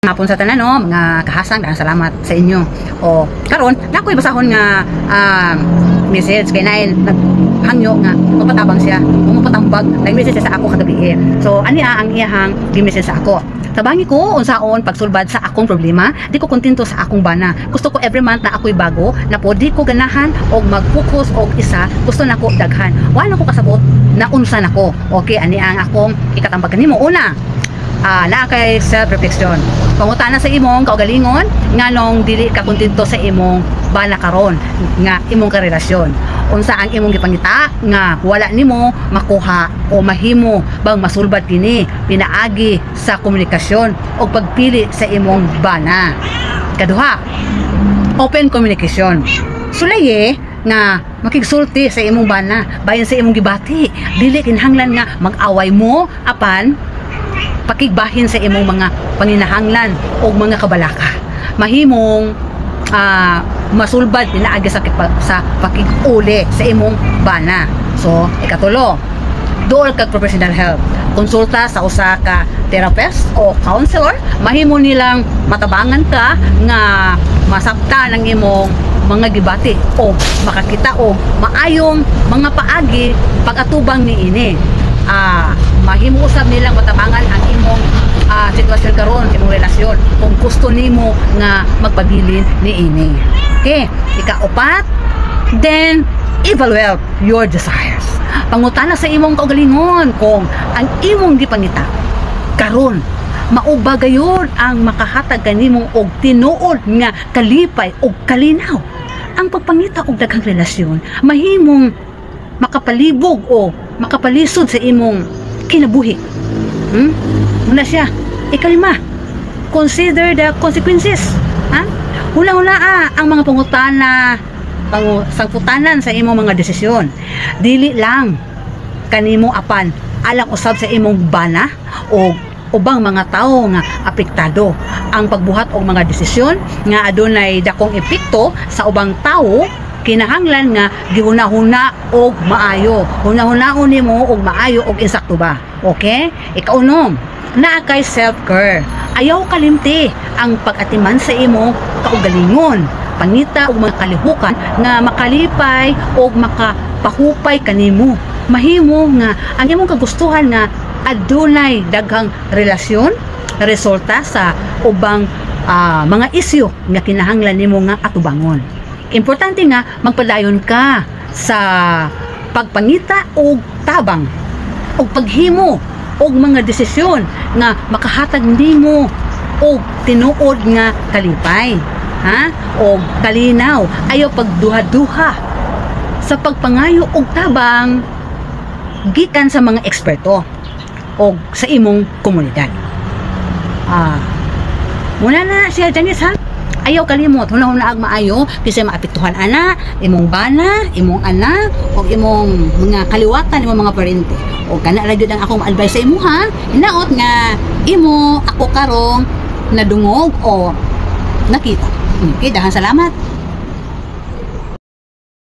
Hapon sa tanan no, mga kahasang, daghang salamat sa inyo. O karon nakoy basahon nga message kay nain naghangyo nga mapatabang siya, mapatambag, nag-message sa ako kagabi. So ani ang iyahang gi-message sa ako. Tabangi ko unsaon pagsulbad sa akong problema, di ko kontento sa akong bana. Gusto ko every month na ako'y bago, na po di ko ganahan og mag-focus og isa, gusto nako daghan. Wala ko kasabot na unsa nako. Okay, ani ang akong ikatambag kanimo. Una, naa kay self-reflection. Pangutana sa imong kaugalingon nganong dili ka kontento sa imong bana karon nga imong karelasyon. Unsa ang imong gipangita nga wala nimo makuha o mahimo bang masulbad kini pinaagi sa komunikasyon o pagpili sa imong bana. Kaduha, open communication. Sulaye nga makigsulti sa imong bana bayan sa imong gibati, dili kinahanglan nga mag-away mo apan pakigbahin sa imong mga panginahanglan o mga kabalaka. Mahimong masulbad pinaagi sa pakig-uli sa imong bana. So, ikatulo, duol kag professional help. Konsulta sa usa ka therapist o counselor, mahimo nilang matabangan ka nga masabta ng imong mga gibati o makakita o maayong mga paagi pag-atubang niini. Mahimo usab nilang matabangan ang imong sitwasyon karon sa imong relasyon kung gusto nimo nga magpabilin niini. Okay, ikaupat, then evaluate your desires. Pangutana sa imong kaugalingon kung ang imong gipangita karon mao ba gayud ang makahatag kanimo og tinuod nga kalipay og kalinaw. Ang pagpangita og daghang relasyon mahimong makapalibog o makapalisod sa imong kinabuhi. Muna siya. Ikalima, consider the consequences. Hula-hula ang mga pangutana, sangputanan sa imong mga desisyon. Dili lang kanimo apan alang usab sa imong bana o ubang mga tawo nga apektado. Ang pagbuhat og mga desisyon nga adunay dakong epekto sa ubang tawo kinahanglan nga gihuna-huna og maayo. Huna-hunaon nimo og maayo og insakto ba. Okay? Ikaunom, naa kay self-care. Ayaw kalimti ang pag-atiman sa imong kaugalingon. Pangita og mga kalihukan nga makalipay og makapahupay kanimo. Mahimo nga ang imong kagustuhan nga adunay daghang relasyon resulta sa ubang mga isyu nga kinahanglan nimo nga atubangon. Importante nga magpadayon ka sa pagpangita og tabang og paghimo og mga desisyon nga makahatag nimo og tinuod nga kalipay, og kalinaw. Ayaw pagduha-duha sa pagpangayo og tabang gikan sa mga eksperto og sa imong komunidad. Muna na siya Janice, ayaw kalimot, huna-huna ag maayo kasi maapektuhan ana, imong bana, imong anak, o imong mga kaliwatan, imong mga parente. O kana ra gyud ang akong advice sa imo ha. Hinaot nga imo ako karong nadungog o nakita. Okay, daghang salamat.